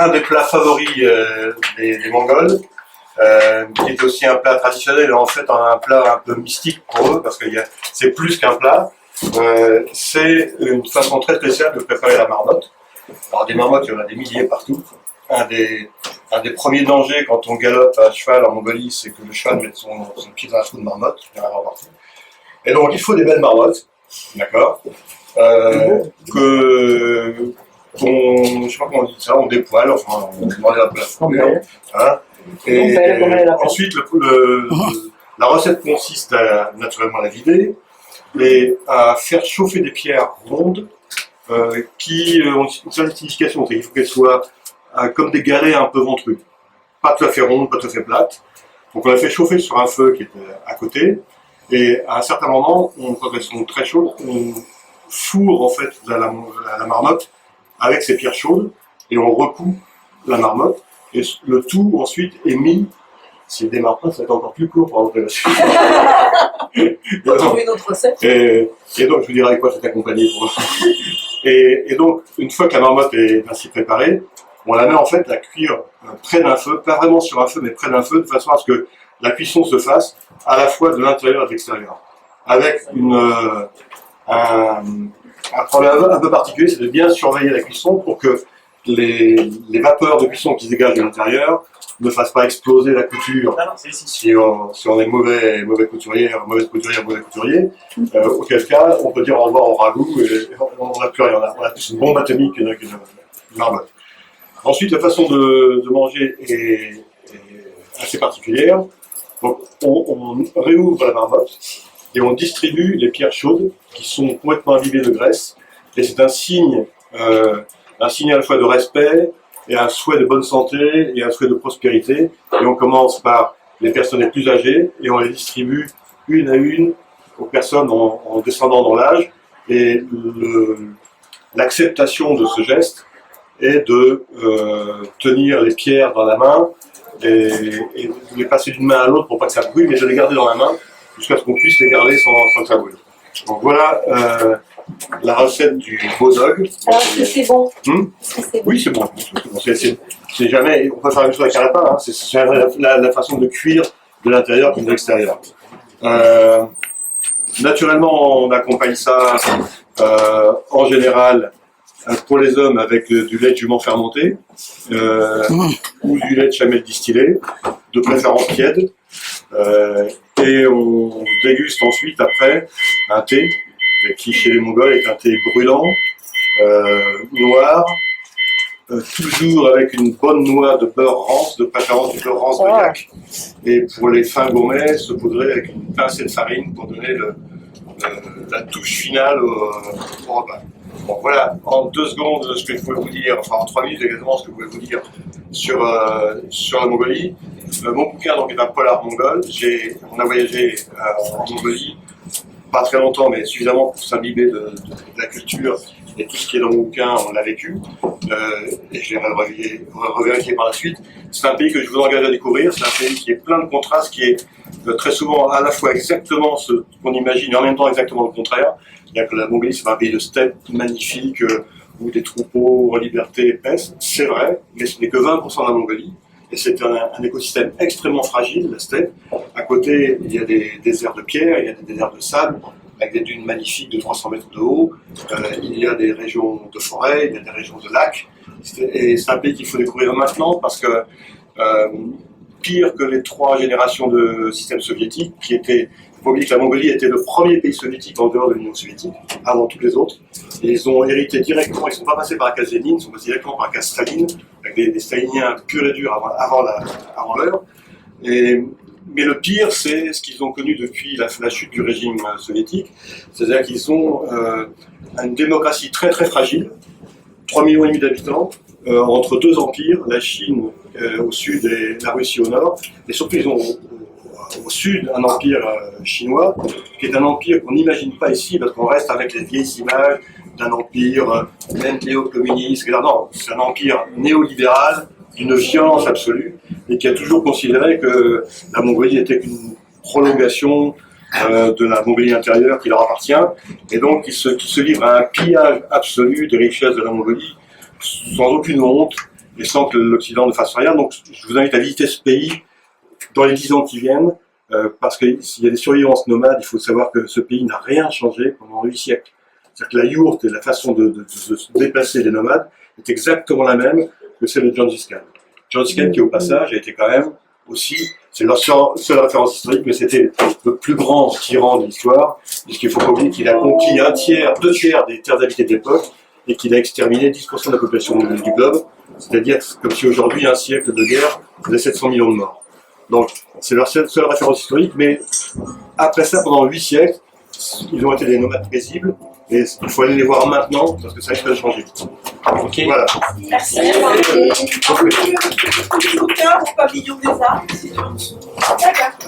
un des plats favoris des Mongols, qui est aussi un plat traditionnel, et en fait un plat un peu mystique pour eux, parce que c'est plus qu'un plat. C'est une façon très spéciale de préparer la marmotte. Alors des marmottes, il y en a des milliers partout. Un des premiers dangers quand on galope à cheval en Mongolie, c'est que le cheval mette son pied dans un trou de marmotte. Et donc il faut des belles marmottes, d'accord, je sais pas comment on dit ça, on dépoile, enfin on demande un peu la fourrure, hein. Et ensuite la recette consiste à naturellement la vider et à faire chauffer des pierres rondes qui ont une certaine signification. Il faut qu'elles soient comme des galets un peu ventrus, pas tout à fait rondes, pas tout à fait plates. Donc on la fait chauffer sur un feu qui est à côté, et à un certain moment, quand elles sont très chaudes, on fourre en fait la marmotte avec ces pierres chaudes, et on recoue la marmotte, et le tout ensuite est mis. Si le démarre pas, ça va être encore plus court pour rentrer là-dessus. Faut trouver une autre recette. Et donc, je vous dirai avec quoi c'est accompagné. Et donc, une fois que la marmotte est ainsi préparée, on la met en fait à cuire près d'un feu, pas vraiment sur un feu, mais près d'un feu, de façon à ce que la cuisson se fasse à la fois de l'intérieur et de l'extérieur. Avec un problème un peu particulier, c'est de bien surveiller la cuisson pour que les vapeurs de cuisson qui se dégagent de l'intérieur ne fassent pas exploser la couture si on est mauvais couturier, mauvais couturier, auquel cas on peut dire au revoir au ragoût et on n'a plus rien, on a plus une bombe atomique qu'une marmotte. Ensuite, la façon de manger est assez particulière. Donc, on réouvre la marmotte et on distribue les pierres chaudes qui sont complètement imbibées de graisse, et c'est un signe à la fois de respect et un souhait de bonne santé et un souhait de prospérité. Et on commence par les personnes les plus âgées et on les distribue une à une aux personnes en descendant dans l'âge. Et l'acceptation de ce geste est de tenir les pierres dans la main et de les passer d'une main à l'autre pour pas que ça brûle, mais de les garder dans la main jusqu'à ce qu'on puisse les garder sans que ça brûle. Donc voilà la recette du bodog. Alors, est-ce que c'est bon? Oui, c'est bon. C'est jamais, on peut faire la même chose avec un lapin, hein. C'est la façon de cuire de l'intérieur comme de l'extérieur. Naturellement, on accompagne ça en général pour les hommes avec du lait de jument fermenté ou du lait de chamelle distillé, de préférence tiède. Et on déguste ensuite après un thé qui chez les Mongols est un thé brûlant, noir, toujours avec une bonne noix de beurre rance, de préférence du beurre rance de yak. Et pour les fins gourmets, saupoudré avec une pincée de farine pour donner la touche finale au repas. Bon, voilà, en 2 secondes ce que je pouvais vous dire, enfin en 3 minutes exactement ce que je pouvais vous dire sur la Mongolie. Mon bouquin donc, est un polar mongol. On a voyagé en Mongolie, pas très longtemps, mais suffisamment pour s'imbiber de la culture, et tout ce qui est dans mon bouquin, on l'a vécu, et je l'ai revérifié par la suite. C'est un pays que je vous engage à découvrir, c'est un pays qui est plein de contrastes, qui est très souvent à la fois exactement ce qu'on imagine, et en même temps exactement le contraire. C'est-à-dire que la Mongolie, c'est un pays de steppe magnifique, où des troupeaux en liberté paissent, c'est vrai, mais ce n'est que 20% de la Mongolie. Et c'est un écosystème extrêmement fragile, la steppe. À côté, il y a des déserts de pierre, il y a des déserts de sable, avec des dunes magnifiques de 300 mètres de haut. Il y a des régions de forêt, il y a des régions de lacs. Et c'est un pays qu'il faut découvrir maintenant parce que, pire que les 3 générations de système soviétique, qui étaient, il faut oublier que la Mongolie était le premier pays soviétique en dehors de l'Union soviétique, avant tous les autres. Et ils ont hérité directement, ils ne sont pas passés par la case Lénine, ils sont passés directement par la case Staline, avec des staliniens purs et durs avant l'heure. Mais le pire, c'est ce qu'ils ont connu depuis la chute du régime soviétique, c'est-à-dire qu'ils ont une démocratie très très fragile, 3,5 millions d'habitants, entre 2 empires, la Chine au sud et la Russie au nord, et surtout ils ont au sud un empire chinois, qui est un empire qu'on n'imagine pas ici, parce qu'on reste avec les vieilles images d'un empire même néo-communiste. Non, c'est un empire néolibéral, d'une violence absolue, et qui a toujours considéré que la Mongolie était qu'une prolongation de la Mongolie intérieure qui leur appartient, et donc qui se livre à un pillage absolu des richesses de la Mongolie, sans aucune honte, et sans que l'Occident ne fasse rien. Donc je vous invite à visiter ce pays dans les 10 ans qui viennent, parce qu'il y a des survivances nomades. Il faut savoir que ce pays n'a rien changé pendant 8 siècles. C'est-à-dire que la yourte et la façon de se déplacer des nomades est exactement la même que celle de Gengis Khan. Gengis Khan, qui au passage a été quand même aussi, c'est leur seule référence historique, mais c'était le plus grand tyran de l'histoire, puisqu'il faut pas oublier qu'il a conquis 2 tiers des terres habitées de l'époque, et qu'il a exterminé 10% de la population du globe, c'est-à-dire comme si aujourd'hui un siècle de guerre faisait 700 millions de morts. Donc c'est leur seule référence historique, mais après ça, pendant 8 siècles, ils ont été des nomades paisibles, et il faut aller les voir maintenant, parce que ça risque de changer vite. Ok. Voilà. Merci. Au pavillon des arts. D'accord.